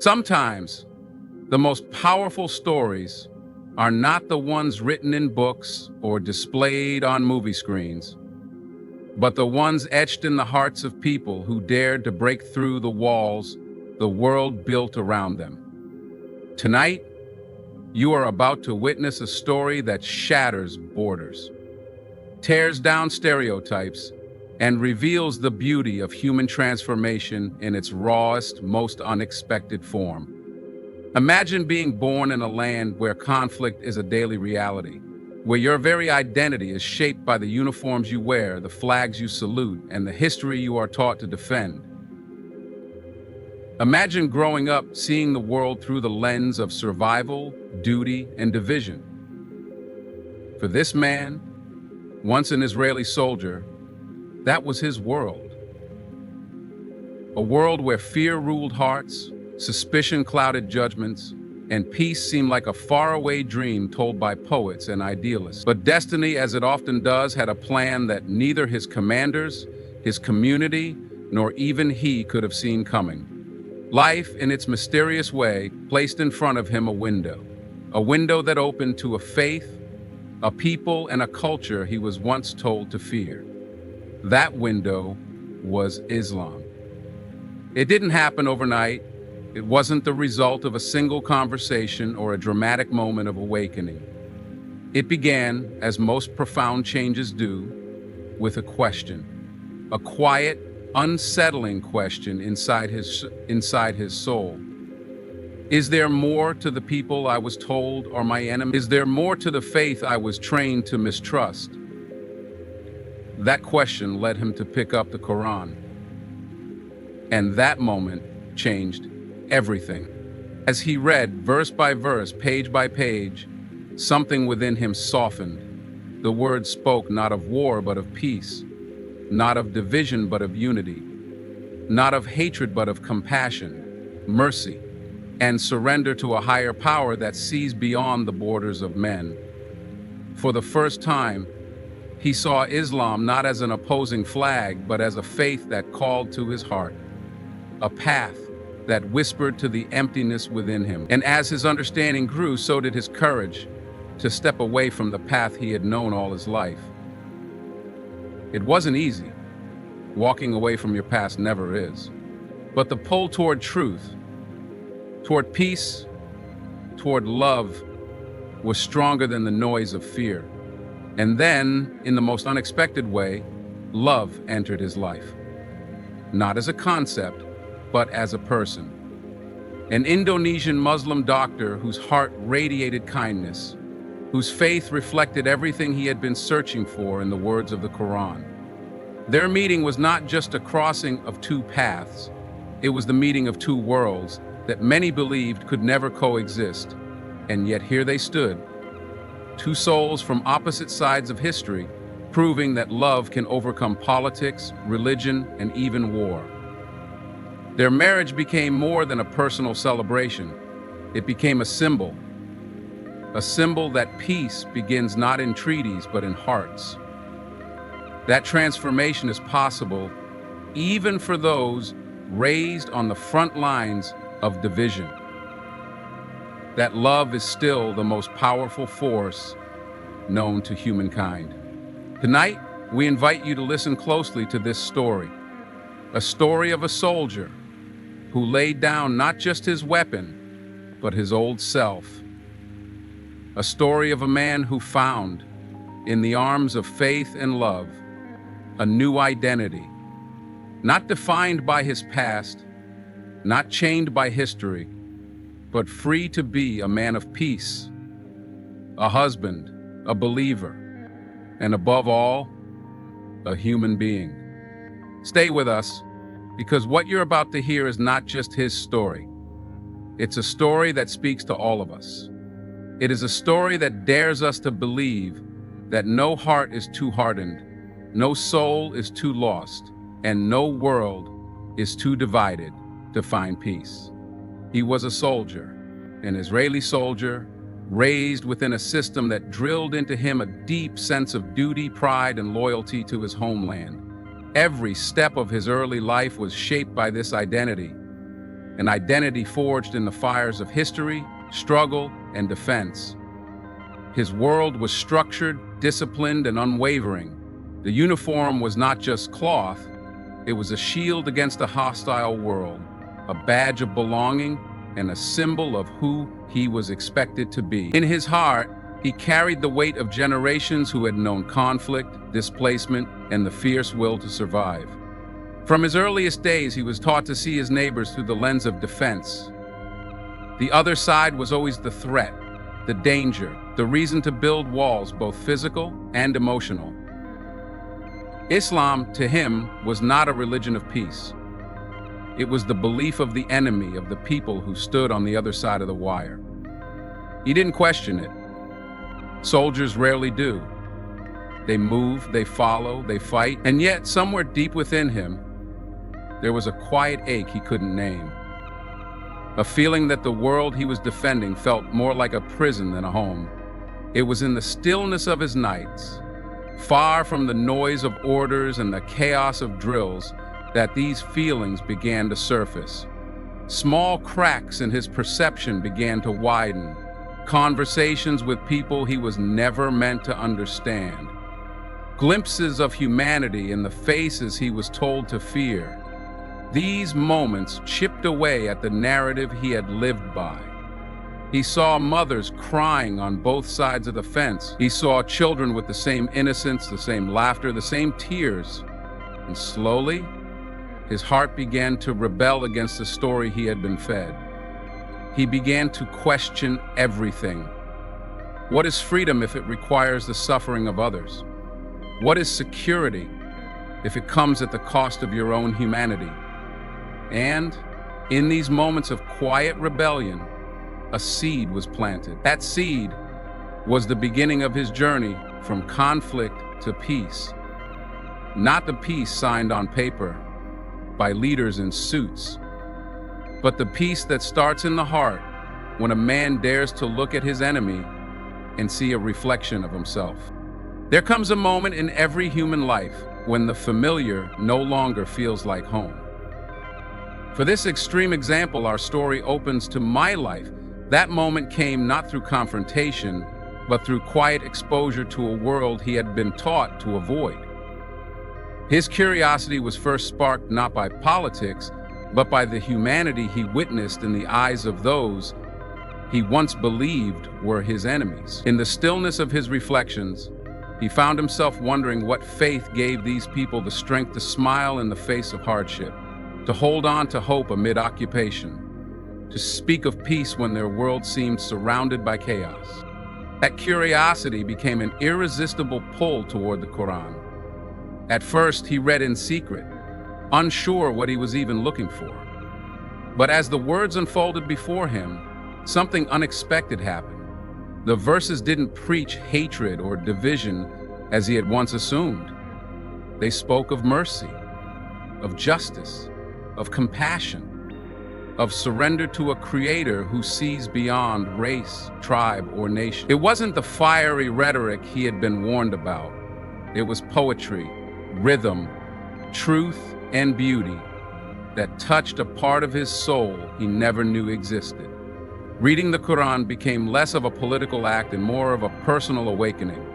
Sometimes, the most powerful stories are not the ones written in books or displayed on movie screens, but the ones etched in the hearts of people who dared to break through the walls the world built around them. Tonight, you are about to witness a story that shatters borders, tears down stereotypes, and reveals the beauty of human transformation in its rawest, most unexpected form. Imagine being born in a land where conflict is a daily reality, where your very identity is shaped by the uniforms you wear, the flags you salute, and the history you are taught to defend. Imagine growing up seeing the world through the lens of survival, duty, and division. For this man, once an Israeli soldier, that was his world. A world where fear ruled hearts, suspicion clouded judgments, and peace seemed like a faraway dream told by poets and idealists. But destiny, as it often does, had a plan that neither his commanders, his community, nor even he could have seen coming. Life, in its mysterious way, placed in front of him a window that opened to a faith, a people, and a culture he was once told to fear. That window was Islam. It didn't happen overnight. It wasn't the result of a single conversation or a dramatic moment of awakening. It began, as most profound changes do, with a question. A quiet, unsettling question inside his soul. Is there more to the people I was told are my enemy? Is there more to the faith I was trained to mistrust? That question led him to pick up the Quran. And that moment changed everything. As he read verse by verse, page by page, something within him softened. The words spoke not of war but of peace, not of division but of unity, not of hatred but of compassion, mercy, and surrender to a higher power that sees beyond the borders of men. For the first time, he saw Islam not as an opposing flag, but as a faith that called to his heart, a path that whispered to the emptiness within him. And as his understanding grew, so did his courage to step away from the path he had known all his life. It wasn't easy. Walking away from your past never is. But the pull toward truth, toward peace, toward love, was stronger than the noise of fear. And then, in the most unexpected way, love entered his life. Not as a concept, but as a person. An Indonesian Muslim doctor whose heart radiated kindness, whose faith reflected everything he had been searching for in the words of the Quran. Their meeting was not just a crossing of two paths, it was the meeting of two worlds that many believed could never coexist. And yet here they stood, two souls from opposite sides of history, proving that love can overcome politics, religion, and even war. Their marriage became more than a personal celebration. It became a symbol that peace begins not in treaties but in hearts. That transformation is possible even for those raised on the front lines of division. That love is still the most powerful force known to humankind. Tonight, we invite you to listen closely to this story, a story of a soldier who laid down not just his weapon, but his old self. A story of a man who found, in the arms of faith and love, a new identity, not defined by his past, not chained by history, but free to be a man of peace, a husband, a believer, and above all, a human being. Stay with us, because what you're about to hear is not just his story. It's a story that speaks to all of us. It is a story that dares us to believe that no heart is too hardened, no soul is too lost, and no world is too divided to find peace. He was a soldier, an Israeli soldier, raised within a system that drilled into him a deep sense of duty, pride, and loyalty to his homeland. Every step of his early life was shaped by this identity. an identity forged in the fires of history, struggle, and defense. His world was structured, disciplined, and unwavering. The uniform was not just cloth, it was a shield against a hostile world, a badge of belonging, and a symbol of who he was expected to be. In his heart, he carried the weight of generations who had known conflict, displacement, and the fierce will to survive. From his earliest days, he was taught to see his neighbors through the lens of defense. The other side was always the threat, the danger, the reason to build walls, both physical and emotional. Islam, to him, was not a religion of peace. It was the belief of the enemy, of the people who stood on the other side of the wire. He didn't question it. Soldiers rarely do. They move, they follow, they fight, and yet somewhere deep within him, there was a quiet ache he couldn't name. A feeling that the world he was defending felt more like a prison than a home. It was in the stillness of his nights, far from the noise of orders and the chaos of drills, that these feelings began to surface. Small cracks in his perception began to widen. Conversations with people he was never meant to understand. Glimpses of humanity in the faces he was told to fear. These moments chipped away at the narrative he had lived by. He saw mothers crying on both sides of the fence. He saw children with the same innocence, the same laughter, the same tears. And slowly, his heart began to rebel against the story he had been fed. He began to question everything. What is freedom if it requires the suffering of others? What is security if it comes at the cost of your own humanity? And in these moments of quiet rebellion, a seed was planted. That seed was the beginning of his journey from conflict to peace. Not the peace signed on paper by leaders in suits, but the peace that starts in the heart when a man dares to look at his enemy and see a reflection of himself. There comes a moment in every human life when the familiar no longer feels like home. For this extreme example, our story opens to my life. That moment came not through confrontation, but through quiet exposure to a world he had been taught to avoid. His curiosity was first sparked not by politics, but by the humanity he witnessed in the eyes of those he once believed were his enemies. In the stillness of his reflections, he found himself wondering what faith gave these people the strength to smile in the face of hardship, to hold on to hope amid occupation, to speak of peace when their world seemed surrounded by chaos. That curiosity became an irresistible pull toward the Quran. At first, he read in secret, unsure what he was even looking for. But as the words unfolded before him, something unexpected happened. The verses didn't preach hatred or division as he had once assumed. They spoke of mercy, of justice, of compassion, of surrender to a creator who sees beyond race, tribe, or nation. It wasn't the fiery rhetoric he had been warned about. It was poetry, rhythm, truth, and beauty that touched a part of his soul he never knew existed. Reading the Quran became less of a political act and more of a personal awakening.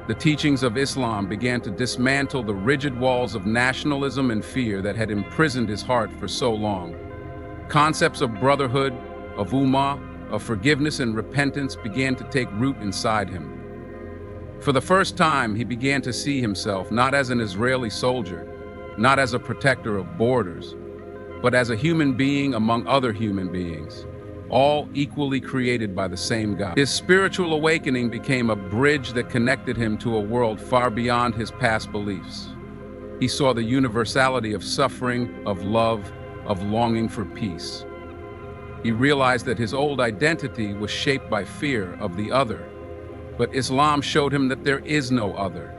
The teachings of Islam began to dismantle the rigid walls of nationalism and fear that had imprisoned his heart for so long. Concepts of brotherhood, of ummah, of forgiveness and repentance began to take root inside him. For the first time, he began to see himself not as an Israeli soldier, not as a protector of borders, but as a human being among other human beings, all equally created by the same God. His spiritual awakening became a bridge that connected him to a world far beyond his past beliefs. He saw the universality of suffering, of love, of longing for peace. He realized that his old identity was shaped by fear of the other, but Islam showed him that there is no other.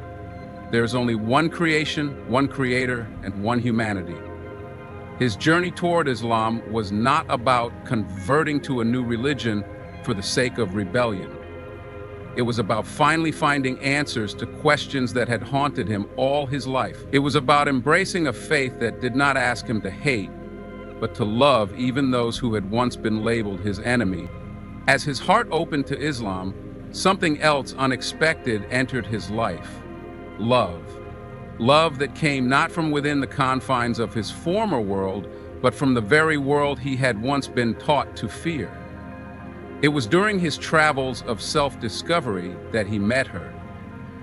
There is only one creation, one creator, and one humanity. His journey toward Islam was not about converting to a new religion for the sake of rebellion. It was about finally finding answers to questions that had haunted him all his life. It was about embracing a faith that did not ask him to hate, but to love even those who had once been labeled his enemy. As his heart opened to Islam, something else unexpected entered his life. Love. Love that came not from within the confines of his former world, but from the very world he had once been taught to fear. It was during his travels of self-discovery that he met her,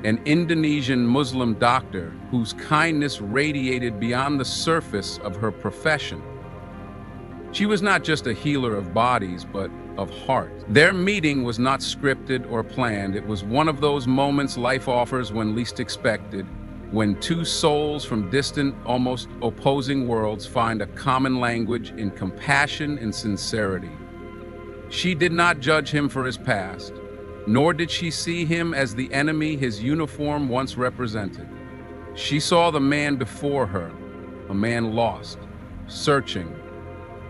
an Indonesian Muslim doctor whose kindness radiated beyond the surface of her profession. She was not just a healer of bodies, but of hearts. Their meeting was not scripted or planned. It was one of those moments life offers when least expected, when two souls from distant, almost opposing worlds find a common language in compassion and sincerity. She did not judge him for his past, nor did she see him as the enemy his uniform once represented. She saw the man before her, a man lost, searching,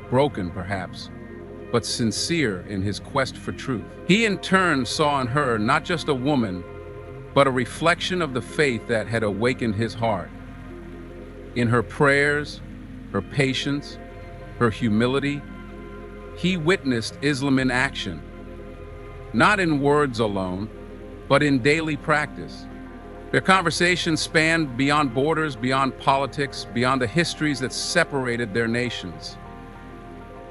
broken perhaps, but sincere in his quest for truth. He in turn saw in her not just a woman, but a reflection of the faith that had awakened his heart. In her prayers, her patience, her humility, he witnessed Islam in action, not in words alone, but in daily practice. Their conversations spanned beyond borders, beyond politics, beyond the histories that separated their nations.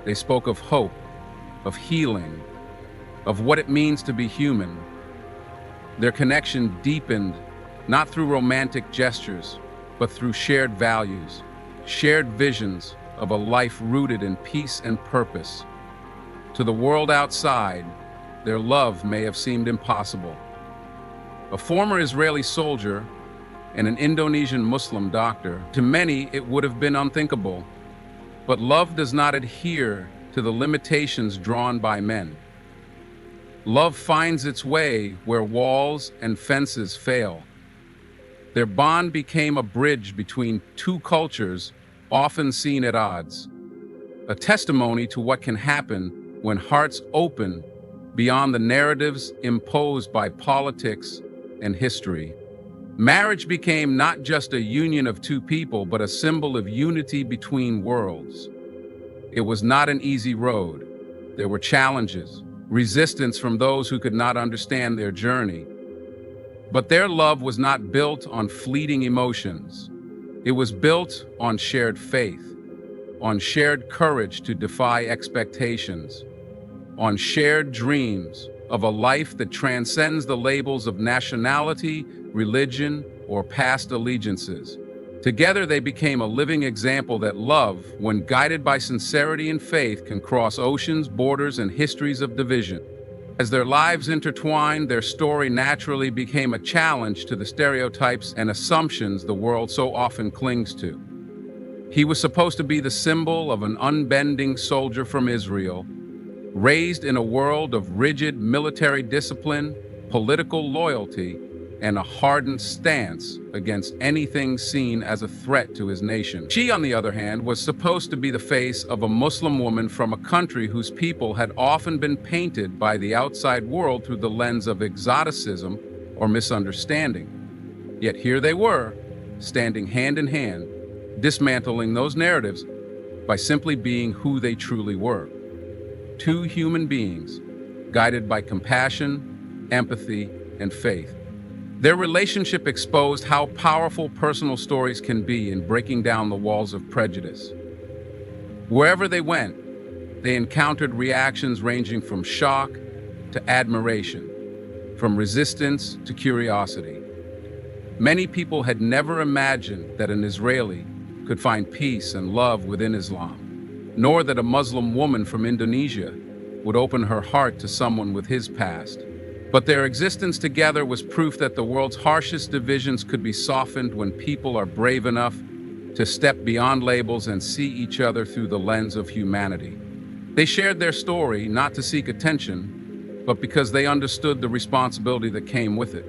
They spoke of hope, of healing, of what it means to be human. Their connection deepened, not through romantic gestures, but through shared values, shared visions of a life rooted in peace and purpose. To the world outside, their love may have seemed impossible. A former Israeli soldier and an Indonesian Muslim doctor, to many it would have been unthinkable. But love does not adhere to the limitations drawn by men. Love finds its way where walls and fences fail. Their bond became a bridge between two cultures often seen at odds, a testimony to what can happen when hearts open beyond the narratives imposed by politics and history. Marriage became not just a union of two people, but a symbol of unity between worlds. It was not an easy road. There were challenges, resistance from those who could not understand their journey. But their love was not built on fleeting emotions. It was built on shared faith, on shared courage to defy expectations, on shared dreams of a life that transcends the labels of nationality, religion, or past allegiances. Together they became a living example that love, when guided by sincerity and faith, can cross oceans, borders, and histories of division. As their lives intertwined, their story naturally became a challenge to the stereotypes and assumptions the world so often clings to. He was supposed to be the symbol of an unbending soldier from Israel, raised in a world of rigid military discipline, political loyalty, and a hardened stance against anything seen as a threat to his nation. She, on the other hand, was supposed to be the face of a Muslim woman from a country whose people had often been painted by the outside world through the lens of exoticism or misunderstanding. Yet here they were, standing hand in hand, dismantling those narratives by simply being who they truly were. Two human beings, guided by compassion, empathy, and faith. Their relationship exposed how powerful personal stories can be in breaking down the walls of prejudice. Wherever they went, they encountered reactions ranging from shock to admiration, from resistance to curiosity. Many people had never imagined that an Israeli could find peace and love within Islam, nor that a Muslim woman from Indonesia would open her heart to someone with his past. But their existence together was proof that the world's harshest divisions could be softened when people are brave enough to step beyond labels and see each other through the lens of humanity. They shared their story not to seek attention, but because they understood the responsibility that came with it.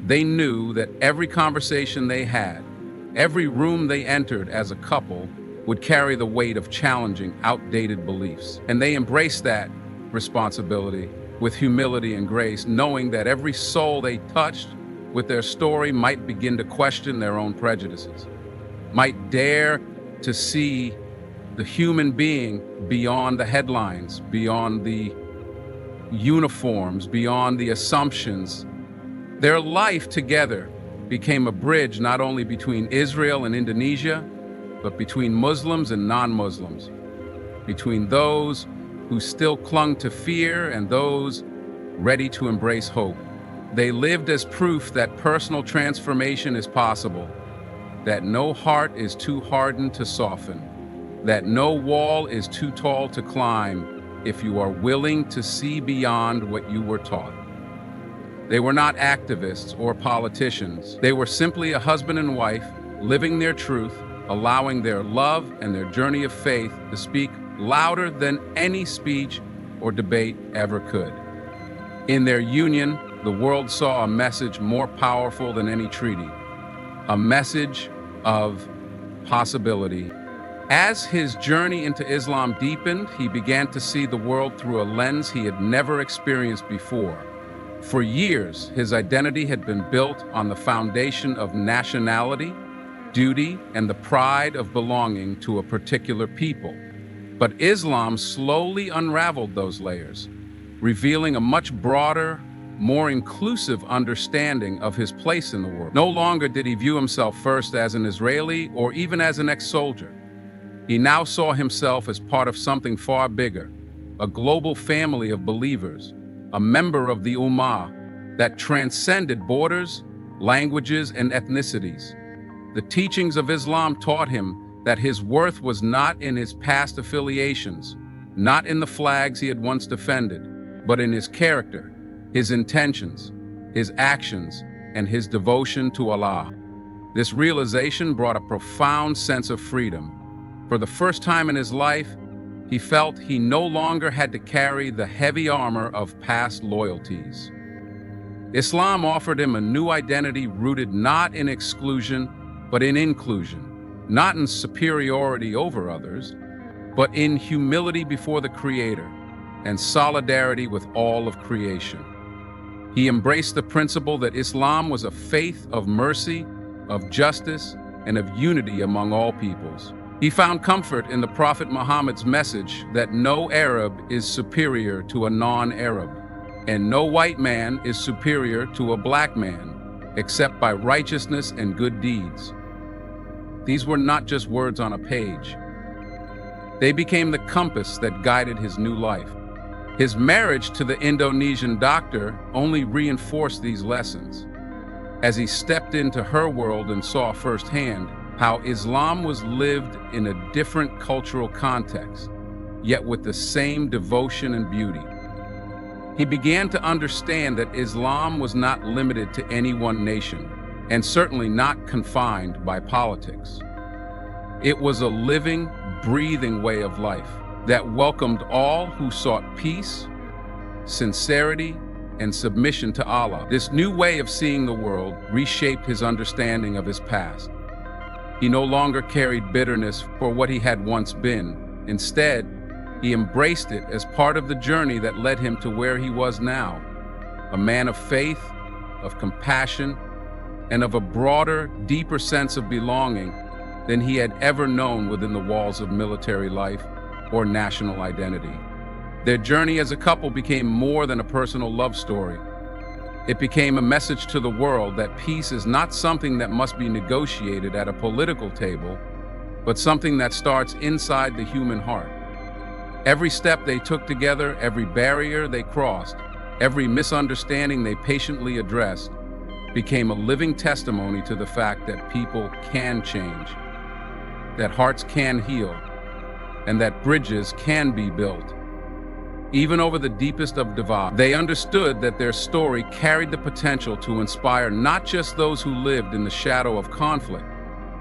They knew that every conversation they had, every room they entered as a couple, would carry the weight of challenging outdated beliefs. And they embraced that responsibility with humility and grace, knowing that every soul they touched with their story might begin to question their own prejudices, might dare to see the human being beyond the headlines, beyond the uniforms, beyond the assumptions. Their life together became a bridge not only between Israel and Indonesia, but between Muslims and non-Muslims, between those who still clung to fear and those ready to embrace hope. They lived as proof that personal transformation is possible, that no heart is too hardened to soften, that no wall is too tall to climb if you are willing to see beyond what you were taught. They were not activists or politicians. They were simply a husband and wife living their truth, allowing their love and their journey of faith to speak louder than any speech or debate ever could. In their union, the world saw a message more powerful than any treaty, a message of possibility. As his journey into Islam deepened, he began to see the world through a lens he had never experienced before. For years, his identity had been built on the foundation of nationality, duty, and the pride of belonging to a particular people. But Islam slowly unraveled those layers, revealing a much broader, more inclusive understanding of his place in the world. No longer did he view himself first as an Israeli or even as an ex-soldier. He now saw himself as part of something far bigger, a global family of believers, a member of the Ummah that transcended borders, languages, and ethnicities. The teachings of Islam taught him that his worth was not in his past affiliations, not in the flags he had once defended, but in his character, his intentions, his actions, and his devotion to Allah. This realization brought a profound sense of freedom. For the first time in his life, he felt he no longer had to carry the heavy armor of past loyalties. Islam offered him a new identity rooted not in exclusion, but in inclusion, not in superiority over others, but in humility before the Creator and solidarity with all of creation. He embraced the principle that Islam was a faith of mercy, of justice, and of unity among all peoples. He found comfort in the Prophet Muhammad's message that no Arab is superior to a non-Arab, and no white man is superior to a black man, except by righteousness and good deeds. These were not just words on a page. They became the compass that guided his new life. His marriage to the Indonesian doctor only reinforced these lessons. As he stepped into her world and saw firsthand how Islam was lived in a different cultural context, yet with the same devotion and beauty. He began to understand that Islam was not limited to any one nation, and certainly not confined by politics. It was a living, breathing way of life that welcomed all who sought peace, sincerity, and submission to Allah. This new way of seeing the world reshaped his understanding of his past. He no longer carried bitterness for what he had once been. Instead, he embraced it as part of the journey that led him to where he was now, a man of faith, of compassion, and of a broader, deeper sense of belonging than he had ever known within the walls of military life or national identity. Their journey as a couple became more than a personal love story. It became a message to the world that peace is not something that must be negotiated at a political table, but something that starts inside the human heart. Every step they took together, every barrier they crossed, every misunderstanding they patiently addressed, became a living testimony to the fact that people can change, that hearts can heal, and that bridges can be built. Even over the deepest of divides, they understood that their story carried the potential to inspire not just those who lived in the shadow of conflict,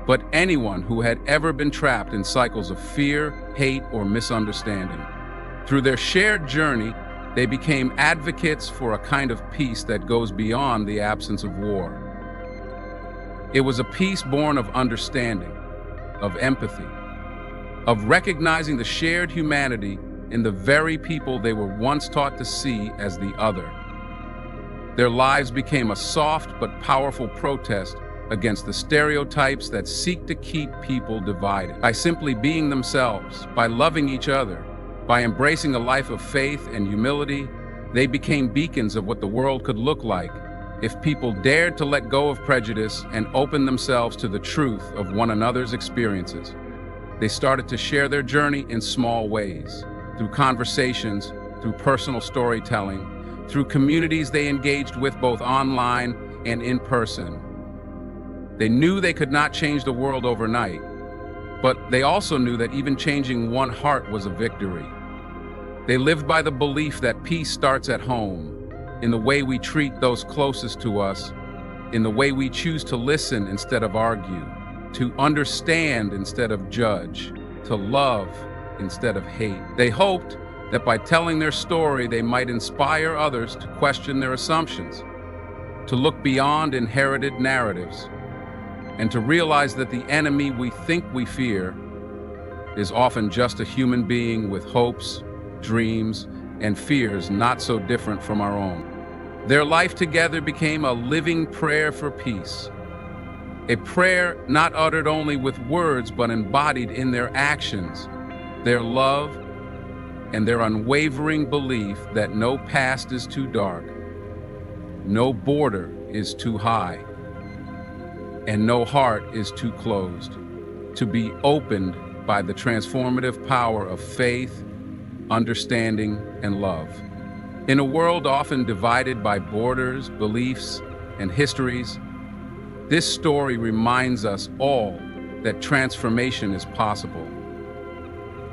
but anyone who had ever been trapped in cycles of fear, hate, or misunderstanding. Through their shared journey, they became advocates for a kind of peace that goes beyond the absence of war. It was a peace born of understanding, of empathy, of recognizing the shared humanity in the very people they were once taught to see as the other. Their lives became a soft but powerful protest against the stereotypes that seek to keep people divided. By simply being themselves, by loving each other, by embracing a life of faith and humility, they became beacons of what the world could look like if people dared to let go of prejudice and open themselves to the truth of one another's experiences. They started to share their journey in small ways, through conversations, through personal storytelling, through communities they engaged with both online and in person. They knew they could not change the world overnight, but they also knew that even changing one heart was a victory. They lived by the belief that peace starts at home, in the way we treat those closest to us, in the way we choose to listen instead of argue, to understand instead of judge, to love instead of hate. They hoped that by telling their story, they might inspire others to question their assumptions, to look beyond inherited narratives, and to realize that the enemy we think we fear is often just a human being with hopes, dreams, and fears not so different from our own. Their life together became a living prayer for peace, a prayer not uttered only with words but embodied in their actions, their love, and their unwavering belief that no past is too dark, no border is too high, and no heart is too closed to be opened by the transformative power of faith, understanding, and love. In a world often divided by borders, beliefs, and histories, this story reminds us all that transformation is possible.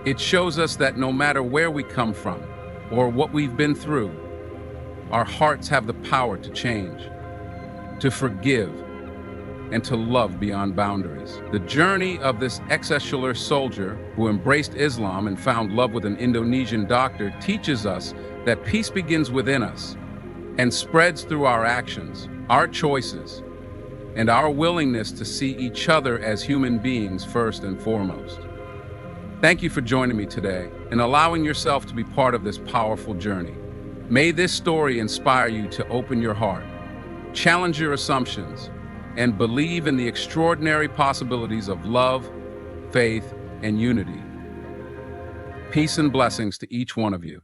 It shows us that no matter where we come from or what we've been through, our hearts have the power to change, to forgive, and to love beyond boundaries. The journey of this exiled soldier who embraced Islam and found love with an Indonesian doctor teaches us that peace begins within us and spreads through our actions, our choices, and our willingness to see each other as human beings first and foremost. Thank you for joining me today and allowing yourself to be part of this powerful journey. May this story inspire you to open your heart, challenge your assumptions, and believe in the extraordinary possibilities of love, faith, and unity. Peace and blessings to each one of you.